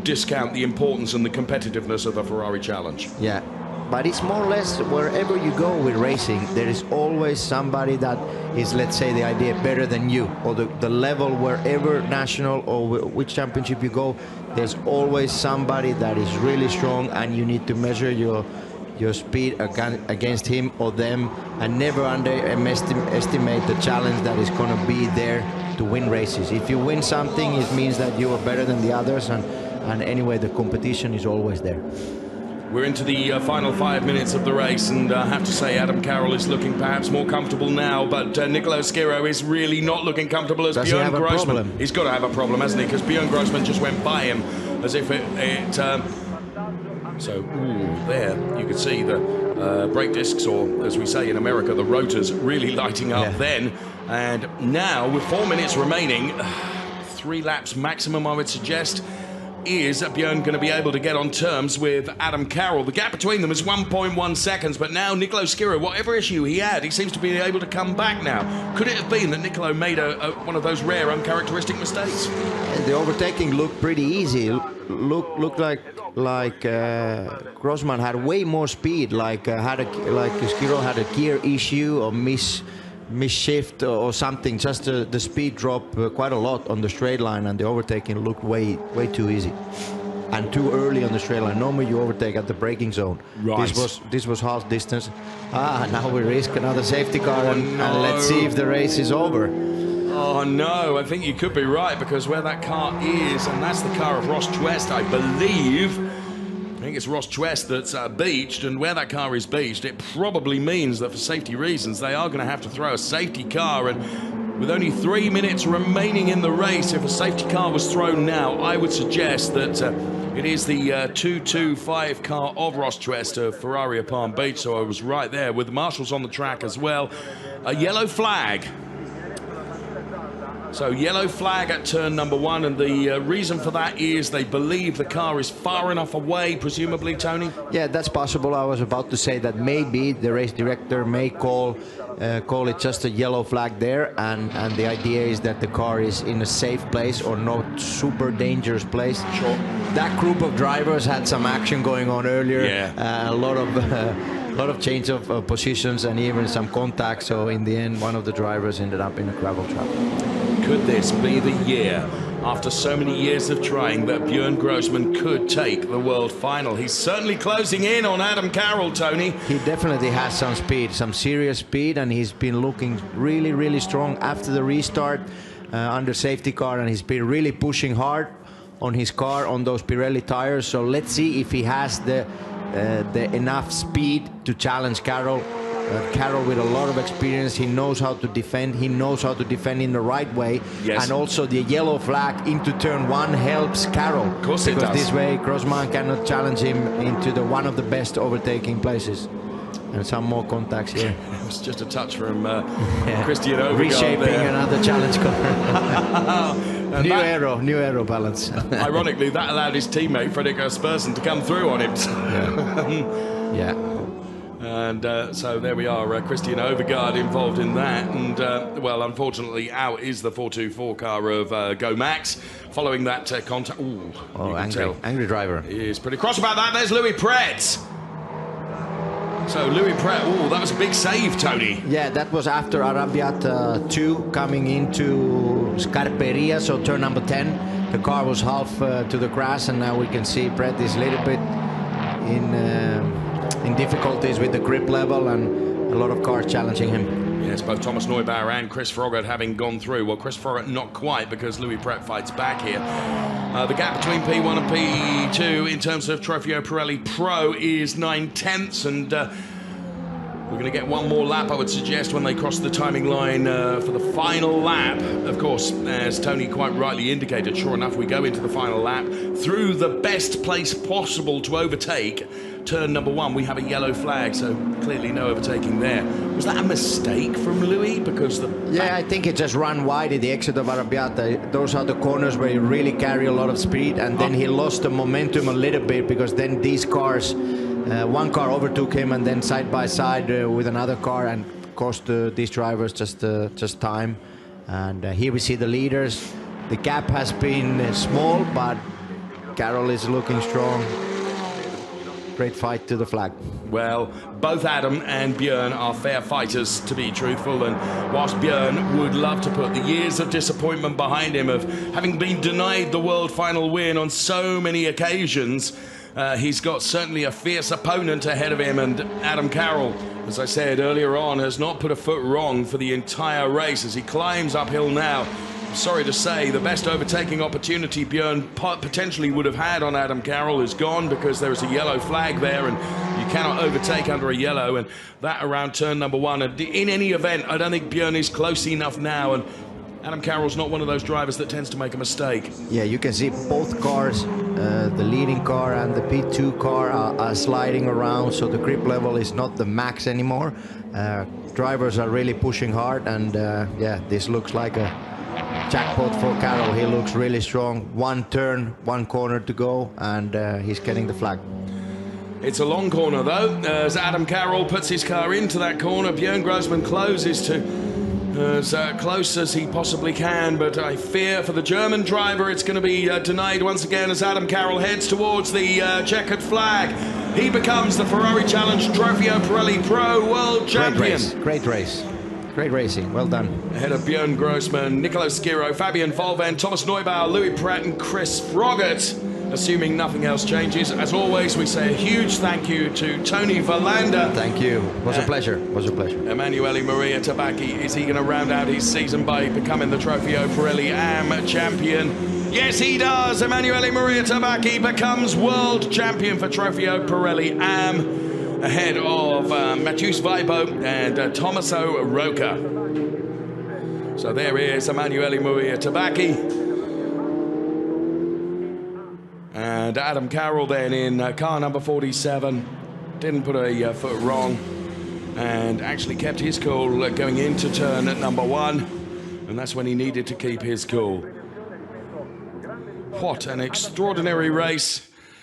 discount the importance and the competitiveness of the Ferrari challenge. Yeah, but it's more or less wherever you go with racing, there is always somebody that is, let's say, the idea better than you, or the level wherever national or which championship you go, there's always somebody that is really strong, and you need to measure your speed against him or them, and never underestimate the challenge that is going to be there to win races. If you win something, it means that you are better than the others, and anyway, the competition is always there. We're into the final 5 minutes of the race, and I have to say Adam Carroll is looking perhaps more comfortable now, but Nicolo Schiro is really not looking comfortable as Björn Grossman. He's got to have a problem, hasn't he? Because Björn Grossman just went by him as if so, there you could see the brake discs, or as we say in America, the rotors really lighting up then. And now, with 4 minutes remaining, 3 laps maximum, I would suggest, is Björn going to be able to get on terms with Adam Carroll? The gap between them is 1.1 seconds, but now Nicolo Schiro, whatever issue he had, he seems to be able to come back now. Could it have been that Nicolo made one of those rare, uncharacteristic mistakes? The overtaking looked pretty easy. Looked like Grossman had way more speed, like Schiro had a gear issue or misshift or something. Just the speed dropped quite a lot on the straight line, and the overtaking looked way too easy and too early on the straight line. Normally you overtake at the braking zone. Right. This was half distance. Now we risk another safety car, and let's see if the race is over. Oh no, I think you could be right, because where that car is, and that's the car of Ross Chwest, I believe. I think it's Ross Chwest that's beached, and where that car is beached, it probably means that for safety reasons they are going to have to throw a safety car, and with only 3 minutes remaining in the race, if a safety car was thrown now, I would suggest that it is the 225 car of Ross Chwest of Ferrari at Palm Beach, so I was right there with the marshals on the track as well. A yellow flag. So yellow flag at turn number 1, and the reason for that is they believe the car is far enough away, presumably, Tony? Yeah, that's possible. I was about to say that maybe the race director may call it just a yellow flag there, and the idea is that the car is in a safe place or not super dangerous place. Sure. That group of drivers had some action going on earlier. Yeah. A lot of change of positions and even some contact. So in the end, one of the drivers ended up in a gravel trap. Could this be the year, after so many years of trying, that Björn Grossman could take the world final? He's certainly closing in on Adam Carroll, Tony. He definitely has some speed, some serious speed, and he's been looking really strong after the restart under safety car, and he's been really pushing hard on his car on those Pirelli tires. So let's see if he has the enough speed to challenge Carroll. Carroll with a lot of experience, he knows how to defend, he knows how to defend in the right way. Yes. And also the yellow flag into turn 1 helps Carroll. Of course it does. Because this way Grossman cannot challenge him into the one of the best overtaking places. And some more contacts here. It was just a touch from Christian Overgaard. Reshaping there. Another challenge car. New aero balance. Ironically, that allowed his teammate Fredrik Aspersen to come through on him. Yeah. And so there we are, Christian Overgaard involved in that, and well, unfortunately out is the 424 car of Go Max following that contact. Angry driver. He is pretty cross about that. There's Louis Pretz. So Louis Pretz, that was a big save, Tony. Yeah, that was after Arrabbiata 2 coming into Scarperia, so turn number 10. The car was half to the grass, and now we can see Pretz is a little bit in difficulties with the grip level, and a lot of cars challenging him. Yes, both Thomas Neubauer and Chris Froggatt having gone through. Well, Chris Froggatt not quite, because Louis Pretz fights back here. The gap between P1 and P2 in terms of Trofeo Pirelli Pro is 9/10, and we're going to get one more lap, I would suggest, when they cross the timing line for the final lap. Of course, as Tony quite rightly indicated, sure enough, we go into the final lap through the best place possible to overtake. Turn number 1, we have a yellow flag, so clearly no overtaking there. Was that a mistake from Louis? Because I think it just ran wide at the exit of Arrabbiata. Those are the corners where you really carry a lot of speed, and then he lost the momentum a little bit, because then these cars, one car overtook him, and then side by side with another car, and cost these drivers just time. And here we see the leaders. The gap has been small, but Carroll is looking strong. Great fight to the flag. Well, both Adam and Björn are fair fighters, to be truthful, and whilst Björn would love to put the years of disappointment behind him of having been denied the world final win on so many occasions, he's got certainly a fierce opponent ahead of him, and Adam Carroll, as I said earlier on, has not put a foot wrong for the entire race as he climbs uphill now. I'm sorry to say, the best overtaking opportunity Björn potentially would have had on Adam Carroll is gone because there is a yellow flag there and you cannot overtake under a yellow, and that around turn number 1. And in any event, I don't think Björn is close enough now, and Adam Carroll's not one of those drivers that tends to make a mistake. Yeah, you can see both cars, the leading car and the P2 car are sliding around, so the grip level is not the max anymore. Drivers are really pushing hard, and yeah, this looks like a jackpot for Carroll. He looks really strong. One turn, one corner to go, and he's getting the flag. It's a long corner though, as Adam Carroll puts his car into that corner. Björn Grossman closes to as close as he possibly can, but I fear for the German driver it's going to be denied once again as Adam Carroll heads towards the checkered flag. He becomes the Ferrari Challenge Trofeo Pirelli Pro World Champion. Great race. Great racing, well done. Ahead of Björn Grossman, Nicolo Schiro, Fabian Volven, Thomas Neubauer, Louis Pratt and Chris Froggatt. Assuming nothing else changes, as always, we say a huge thank you to Tony Verlander. Thank you. It was a pleasure. It was a pleasure. Emanuele Maria Tabacchi, is he going to round out his season by becoming the Trofeo Pirelli AM champion? Yes, he does. Emanuele Maria Tabacchi becomes world champion for Trofeo Pirelli AM, ahead of Mathieu Weibo and Tommaso Rocca. So there is Emanuele Maria Tabacchi. And Adam Carroll then in car number 47, didn't put a foot wrong and actually kept his cool going into turn at number 1, and that's when he needed to keep his cool. What an extraordinary race.